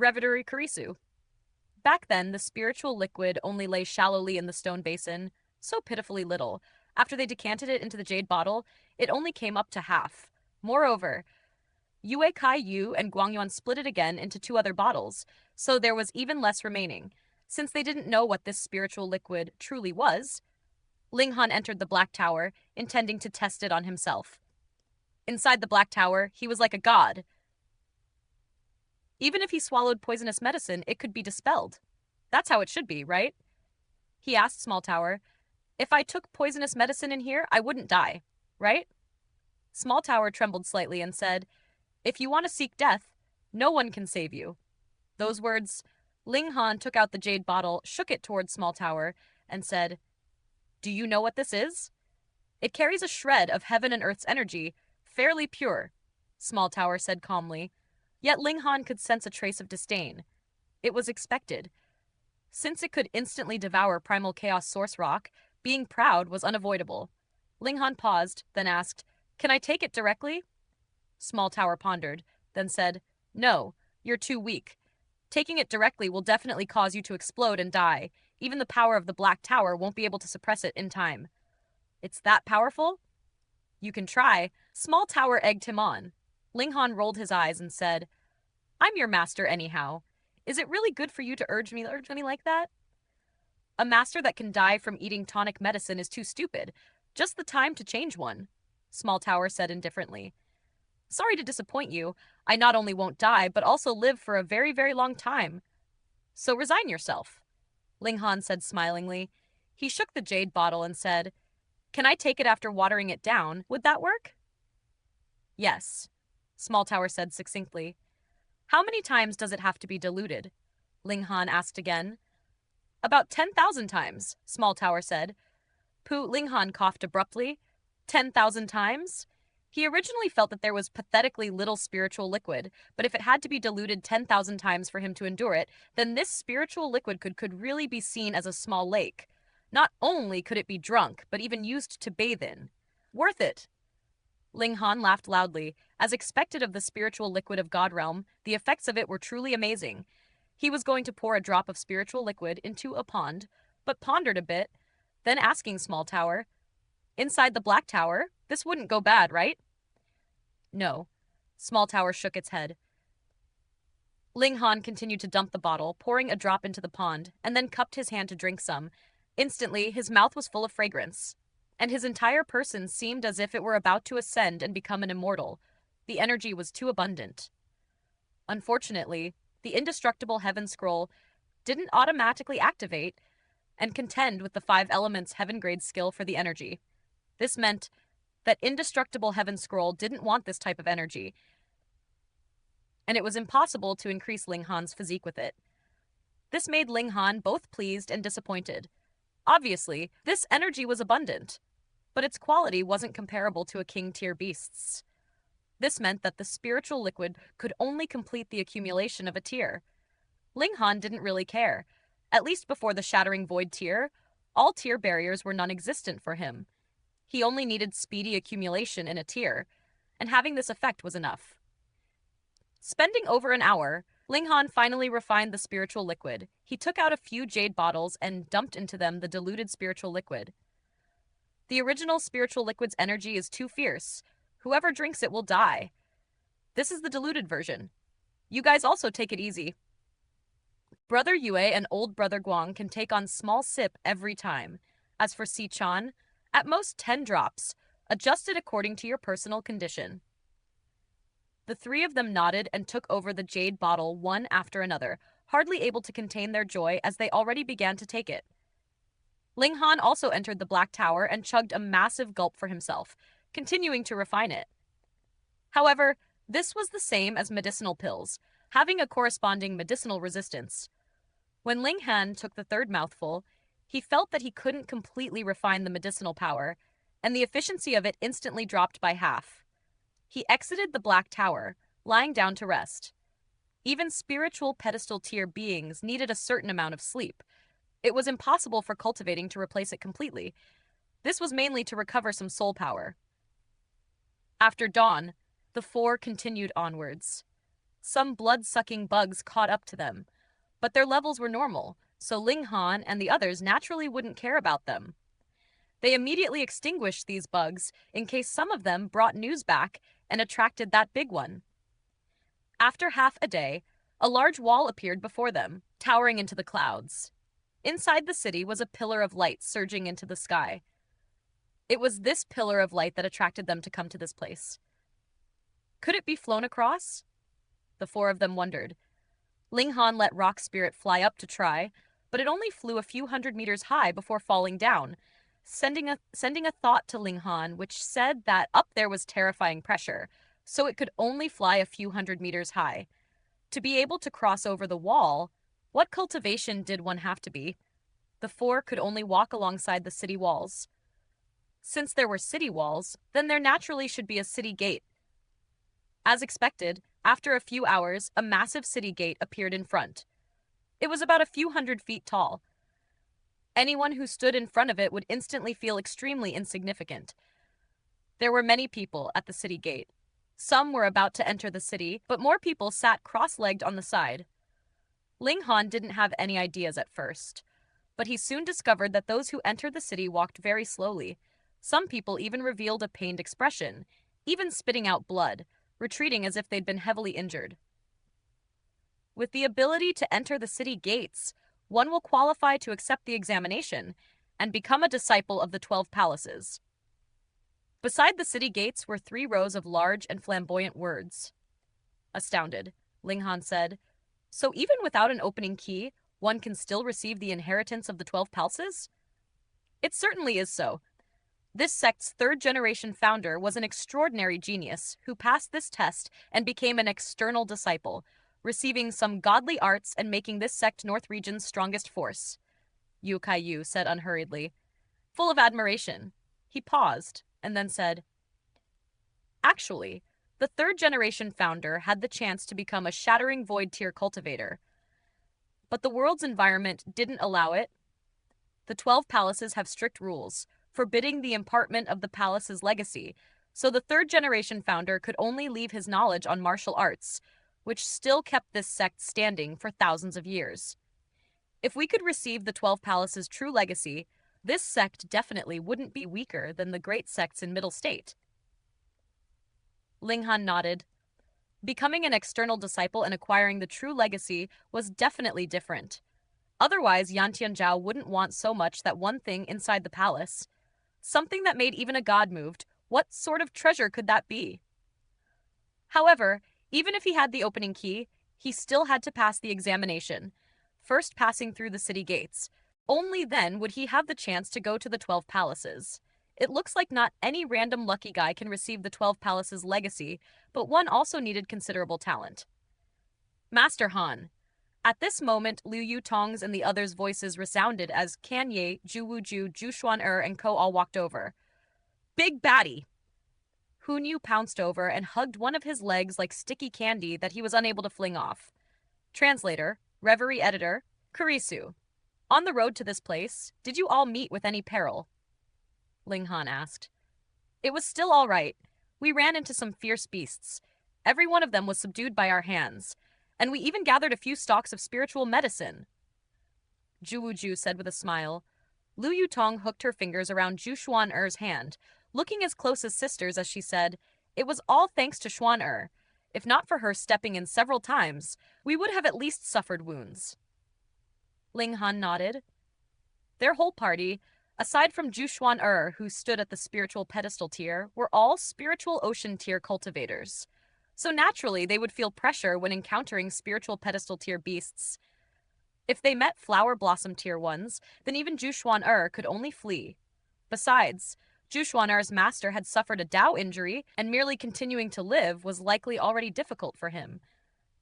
Reverie Kurisu. Back then, the spiritual liquid only lay shallowly in the stone basin, so pitifully little. After they decanted it into the jade bottle, it only came up to half. Moreover, Yue Kai Yu and Guangyuan split it again into two other bottles, so there was even less remaining. Since they didn't know what this spiritual liquid truly was, Ling Han entered the Black Tower, intending to test it on himself. Inside the Black Tower, he was like a god. Even if he swallowed poisonous medicine, it could be dispelled. That's how it should be, right? He asked Small Tower, "If I took poisonous medicine in here, I wouldn't die, right?" Small Tower trembled slightly and said, "If you want to seek death, no one can save you." Those words, Ling Han took out the jade bottle, shook it towards Small Tower, and said, "Do you know what this is? It carries a shred of heaven and earth's energy, fairly pure," Small Tower said calmly. Yet Ling Han could sense a trace of disdain. It was expected. Since it could instantly devour primal chaos source rock, being proud was unavoidable. Ling Han paused, then asked, "Can I take it directly?" Small Tower pondered, then said, "No, you're too weak. Taking it directly will definitely cause you to explode and die. Even the power of the Black Tower won't be able to suppress it in time." "It's that powerful?" "You can try." Small Tower egged him on. Ling Han rolled his eyes and said, "I'm your master anyhow. Is it really good for you to urge me like that?" "A master that can die from eating tonic medicine is too stupid. Just the time to change one," Small Tower said indifferently. "Sorry to disappoint you. I not only won't die, but also live for a very, very long time. So resign yourself," Ling Han said smilingly. He shook the jade bottle and said, "Can I take it after watering it down? Would that work?" "Yes," Small Tower said succinctly. "How many times does it have to be diluted?" Ling Han asked again. "About 10,000 times," Small Tower said. Ling Han coughed abruptly. 10,000 times? He originally felt that there was pathetically little spiritual liquid, but if it had to be diluted 10,000 times for him to endure it, then this spiritual liquid could really be seen as a small lake. Not only could it be drunk, but even used to bathe in. Worth it. Ling Han laughed loudly. As expected of the spiritual liquid of God Realm, the effects of it were truly amazing. He was going to pour a drop of spiritual liquid into a pond, but pondered a bit, then asking Small Tower, "Inside the Black Tower, this wouldn't go bad, right?" "No." Small Tower shook its head. Ling Han continued to dump the bottle, pouring a drop into the pond, and then cupped his hand to drink some. Instantly, his mouth was full of fragrance, and his entire person seemed as if it were about to ascend and become an immortal. The energy was too abundant. Unfortunately, the indestructible Heaven Scroll didn't automatically activate and contend with the 5 elements Heaven grade skill for the energy. This meant that indestructible Heaven Scroll didn't want this type of energy, and it was impossible to increase Ling Han's physique with it. This made Ling Han both pleased and disappointed. Obviously, this energy was abundant, but its quality wasn't comparable to a king-tier beast's. This meant that the spiritual liquid could only complete the accumulation of a tier. Ling Han didn't really care. At least before the Shattering Void tier, all tier barriers were non-existent for him. He only needed speedy accumulation in a tier, and having this effect was enough. Spending over an hour, Ling Han finally refined the spiritual liquid. He took out a few jade bottles and dumped into them the diluted spiritual liquid. The original spiritual liquid's energy is too fierce. Whoever drinks it will die. This is the diluted version. You guys also take it easy. Brother Yue and old brother Guang can take on small sip every time. As for Si Chan, at most 10 drops, adjusted according to your personal condition. The 3 of them nodded and took over the jade bottle one after another, hardly able to contain their joy as they already began to take it. Ling Han also entered the Black Tower and chugged a massive gulp for himself, continuing to refine it. However, this was the same as medicinal pills, having a corresponding medicinal resistance. When Ling Han took the 3rd mouthful, he felt that he couldn't completely refine the medicinal power, and the efficiency of it instantly dropped by half. He exited the Black Tower, lying down to rest. Even spiritual pedestal tier beings needed a certain amount of sleep. It was impossible for cultivating to replace it completely. This was mainly to recover some soul power. After dawn, the 4 continued onwards. Some blood-sucking bugs caught up to them, but their levels were normal, so Ling Han and the others naturally wouldn't care about them. They immediately extinguished these bugs in case some of them brought news back and attracted that big one. After half a day, a large wall appeared before them, towering into the clouds. Inside the city was a pillar of light surging into the sky. It was this pillar of light that attracted them to come to this place. Could it be flown across? The four of them wondered. Ling Han let Rock Spirit fly up to try, but it only flew a few hundred meters high before falling down, sending a thought to Ling Han which said that up there was terrifying pressure, so it could only fly a few hundred meters high. To be able to cross over the wall, what cultivation did one have to be? The four could only walk alongside the city walls. Since there were city walls, then there naturally should be a city gate. As expected, after a few hours, a massive city gate appeared in front. It was about a few hundred feet tall. Anyone who stood in front of it would instantly feel extremely insignificant. There were many people at the city gate. Some were about to enter the city, but more people sat cross-legged on the side. Ling Han didn't have any ideas at first, but he soon discovered that those who entered the city walked very slowly. Some people even revealed a pained expression, even spitting out blood, retreating as if they'd been heavily injured. With the ability to enter the city gates, one will qualify to accept the examination and become a disciple of the 12 palaces. Beside the city gates were 3 rows of large and flamboyant words. Astounded, Ling Han said, "So even without an opening key, one can still receive the inheritance of the 12 palaces?" It certainly is so. This sect's 3rd-generation founder was an extraordinary genius who passed this test and became an external disciple, receiving some godly arts and making this sect North Region's strongest force, Yu Kai-yu said unhurriedly. Full of admiration, he paused and then said, "Actually, the 3rd-generation founder had the chance to become a shattering void tier cultivator. But the world's environment didn't allow it. The 12 palaces have strict rules, forbidding the impartment of the palace's legacy, so the 3rd-generation founder could only leave his knowledge on martial arts, which still kept this sect standing for thousands of years. If we could receive the 12 palaces' true legacy, this sect definitely wouldn't be weaker than the great sects in Middle State." Ling Han nodded. Becoming an external disciple and acquiring the true legacy was definitely different. Otherwise, Yan Tianzhao wouldn't want so much that one thing inside the palace. Something that made even a god moved. What sort of treasure could that be? However, even if he had the opening key, he still had to pass the examination, first passing through the city gates. Only then would he have the chance to go to the 12 palaces. It looks like not any random lucky guy can receive the 12 palaces' legacy, but one also needed considerable talent. Master Han. At this moment, Liu Yutong's and the others' voices resounded as Kan Ye, Zhu Wuju, Zhu Xuan'er, and Co all walked over. "Big baddie!" Hun Yu pounced over and hugged one of his legs like sticky candy that he was unable to fling off. Translator, Reverie Editor, Kurisu. On the road to this place, did you all meet with any peril? Ling Han asked. It was still all right. We ran into some fierce beasts. Every one of them was subdued by our hands, and we even gathered a few stalks of spiritual medicine. Zhu Wuju said with a smile. Liu Yutong hooked her fingers around Zhu Xuan'er's hand, looking as close as sisters as she said, "It was all thanks to Xuan'er. If not for her stepping in several times, we would have at least suffered wounds." Ling Han nodded. Their whole party, aside from Zhu Xuan'er, who stood at the spiritual pedestal tier, were all spiritual ocean tier cultivators. So naturally, they would feel pressure when encountering spiritual pedestal tier beasts. If they met flower blossom tier ones, then even Zhu Xuan'er could only flee. Besides, Zhu Xuan'er's master had suffered a Dao injury, and merely continuing to live was likely already difficult for him.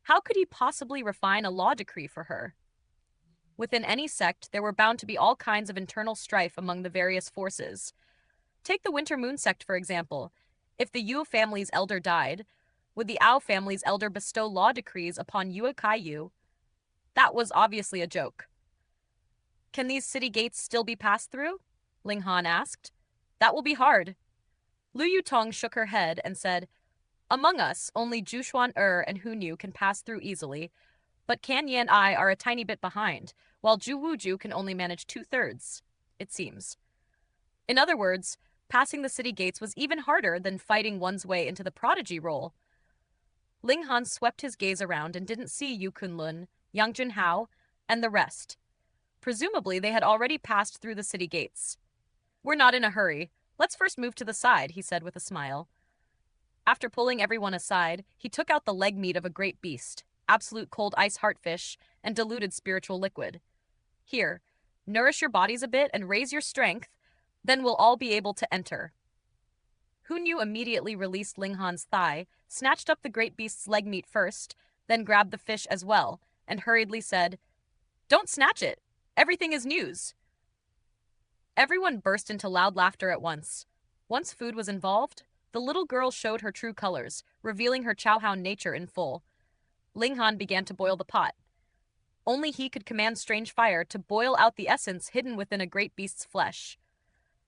How could he possibly refine a law decree for her? Within any sect, there were bound to be all kinds of internal strife among the various forces. Take the Winter Moon sect, for example. If the Yu family's elder died, would the Ao family's elder bestow law decrees upon Yu Kai-yu? That was obviously a joke. Can these city gates still be passed through? Ling Han asked. That will be hard. Liu Yutong shook her head and said, Among us, only Jushuan and Hunyu can pass through easily, but Kanye and I are a tiny bit behind, while Juwuju can only manage 2/3, it seems. In other words, passing the city gates was even harder than fighting one's way into the prodigy role. Ling Han swept his gaze around and didn't see Yu Kunlun, Yang Junhao, and the rest. Presumably, they had already passed through the city gates. We're not in a hurry. Let's first move to the side, he said with a smile. After pulling everyone aside, he took out the leg meat of a great beast, absolute cold ice heartfish, and diluted spiritual liquid. Here, nourish your bodies a bit and raise your strength, then we'll all be able to enter. Hunyu immediately released Ling Han's thigh, snatched up the great beast's leg meat first, then grabbed the fish as well, and hurriedly said, "Don't snatch it! Everything is news!" Everyone burst into loud laughter at once. Once food was involved, the little girl showed her true colors, revealing her Chowhound nature in full. Ling Han began to boil the pot. Only he could command strange fire to boil out the essence hidden within a great beast's flesh.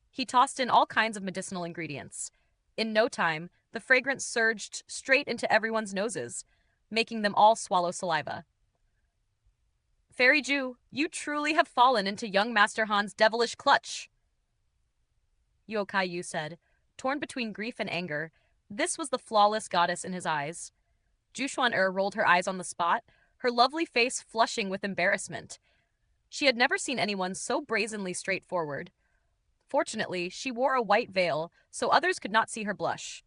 He tossed in all kinds of medicinal ingredients. In no time, the fragrance surged straight into everyone's noses, making them all swallow saliva. Fairy Ju, you truly have fallen into young Master Han's devilish clutch, Yokai Yu said, torn between grief and anger. This was the flawless goddess in his eyes. Jushuan rolled her eyes on the spot, her lovely face flushing with embarrassment. She had never seen anyone so brazenly straightforward. Fortunately, she wore a white veil, so others could not see her blush.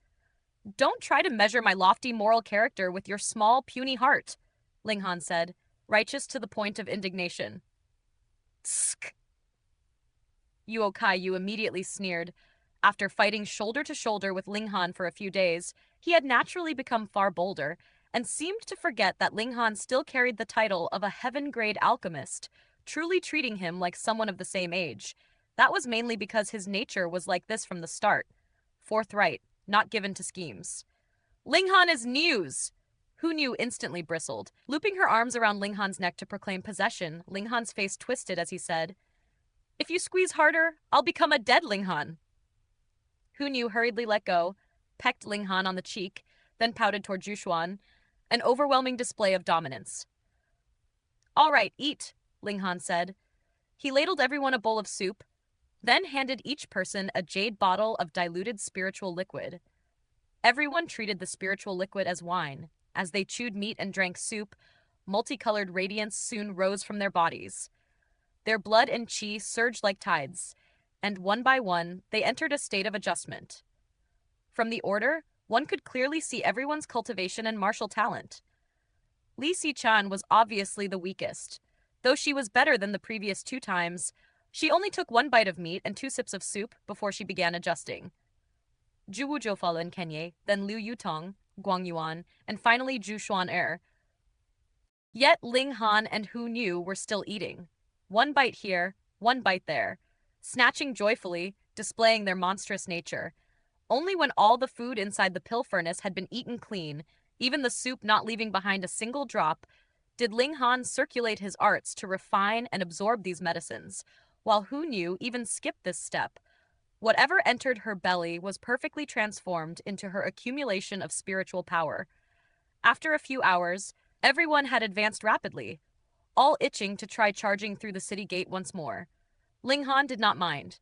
"Don't try to measure my lofty moral character with your small, puny heart," Ling Han said, righteous to the point of indignation. Tsk. Yu immediately sneered. After fighting shoulder to shoulder with Ling Han for a few days, he had naturally become far bolder, and seemed to forget that Ling Han still carried the title of a heaven-grade alchemist, truly treating him like someone of the same age. That was mainly because his nature was like this from the start. Forthright, not given to schemes. "Ling Han is news!" Hunyu instantly bristled. Looping her arms around Ling Han's neck to proclaim possession, Ling Han's face twisted as he said, "If you squeeze harder, I'll become a dead Ling Han." Hunyu hurriedly let go, pecked Ling Han on the cheek, then pouted toward Jushuan, an overwhelming display of dominance. "All right, eat," Ling Han said. He ladled everyone a bowl of soup, then handed each person a jade bottle of diluted spiritual liquid. Everyone treated the spiritual liquid as wine. As they chewed meat and drank soup, multicolored radiance soon rose from their bodies. Their blood and chi surged like tides, and one by one, they entered a state of adjustment. From the order, one could clearly see everyone's cultivation and martial talent. Li Si-chan was obviously the weakest. Though she was better than the previous 2 times, she only took 1 bite of meat and 2 sips of soup before she began adjusting. Juwu Jiufale and Kenye, then Liu Yutong, Guang Yuan, and finally Zhu Xuan. Yet Ling Han and Hunyu were still eating. 1 bite here, 1 bite there, snatching joyfully, displaying their monstrous nature. Only when all the food inside the pill furnace had been eaten clean, even the soup not leaving behind a single drop, did Ling Han circulate his arts to refine and absorb these medicines, while Hunyu even skipped this step. Whatever entered her belly was perfectly transformed into her accumulation of spiritual power. After a few hours, everyone had advanced rapidly, all itching to try charging through the city gate once more. Ling Han did not mind.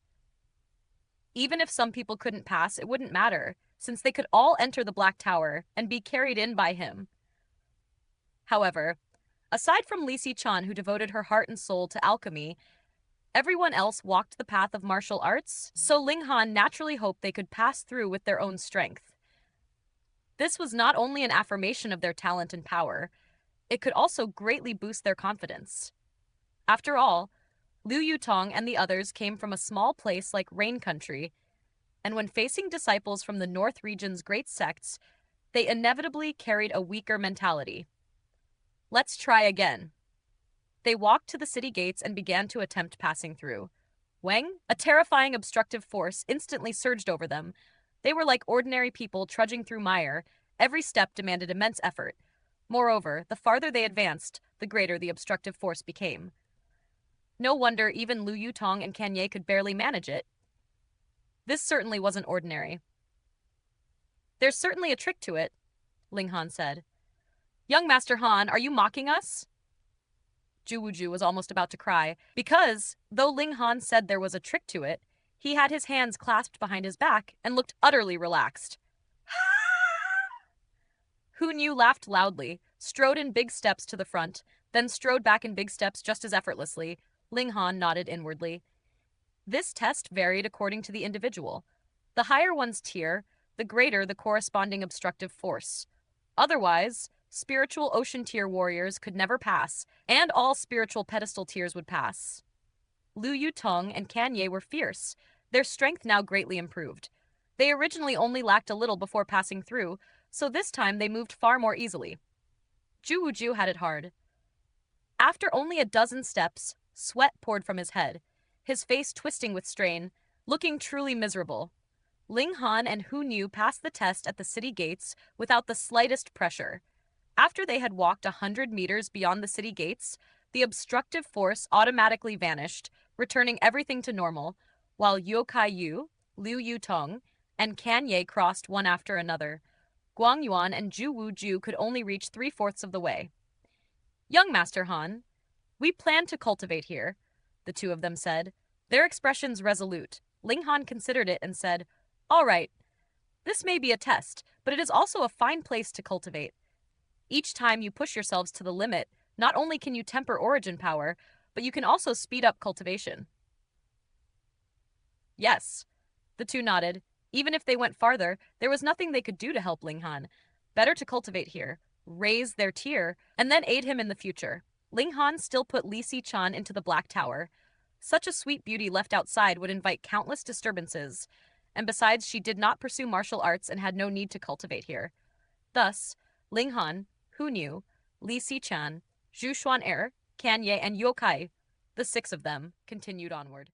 Even if some people couldn't pass, it wouldn't matter, since they could all enter the Black Tower and be carried in by him. However, aside from Li Si-chan, who devoted her heart and soul to alchemy, everyone else walked the path of martial arts, so Ling Han naturally hoped they could pass through with their own strength. This was not only an affirmation of their talent and power, it could also greatly boost their confidence. After all, Liu Yutong and the others came from a small place like Rain Country, and when facing disciples from the North region's great sects, they inevitably carried a weaker mentality. Let's try again. They walked to the city gates and began to attempt passing through. Wang, a terrifying obstructive force, instantly surged over them. They were like ordinary people trudging through mire. Every step demanded immense effort. Moreover, the farther they advanced, the greater the obstructive force became. No wonder even Liu Yutong and Kanye could barely manage it. This certainly wasn't ordinary. There's certainly a trick to it, Ling Han said. Young Master Han, are you mocking us? Zhu Wuju was almost about to cry, because, though Ling Han said there was a trick to it, he had his hands clasped behind his back and looked utterly relaxed. Hu Niu laughed loudly, strode in big steps to the front, then strode back in big steps just as effortlessly. Ling Han nodded inwardly. This test varied according to the individual. The higher one's tier, the greater the corresponding obstructive force. Otherwise, spiritual ocean tier warriors could never pass, and all spiritual pedestal tiers would pass. Liu Yutong and Kan Ye were fierce, their strength now greatly improved. They originally only lacked a little before passing through, so this time they moved far more easily. Zhu Wuju had it hard. After only a dozen steps, sweat poured from his head, his face twisting with strain, looking truly miserable. Ling Han and Hu Niu passed the test at the city gates without the slightest pressure. After they had walked 100 meters beyond the city gates, the obstructive force automatically vanished, returning everything to normal, while Yokai Yu, Liu Yutong, and Kan Ye crossed one after another. Guang Yuan and Zhu Wuju could only reach 3/4 of the way. Young Master Han, we plan to cultivate here, the two of them said, their expressions resolute. Ling Han considered it and said, All right, this may be a test, but it is also a fine place to cultivate. Each time you push yourselves to the limit, not only can you temper origin power, but you can also speed up cultivation. Yes, the two nodded. Even if they went farther, there was nothing they could do to help Ling Han. Better to cultivate here, raise their tier, and then aid him in the future. Ling Han still put Li Si-chan into the Black Tower. Such a sweet beauty left outside would invite countless disturbances, and besides she did not pursue martial arts and had no need to cultivate here. Thus, Ling Han, Hu Niu, Li Si-chan, Zhu Xuan-er, Kan Ye, and Yokai, the 6 of them, continued onward.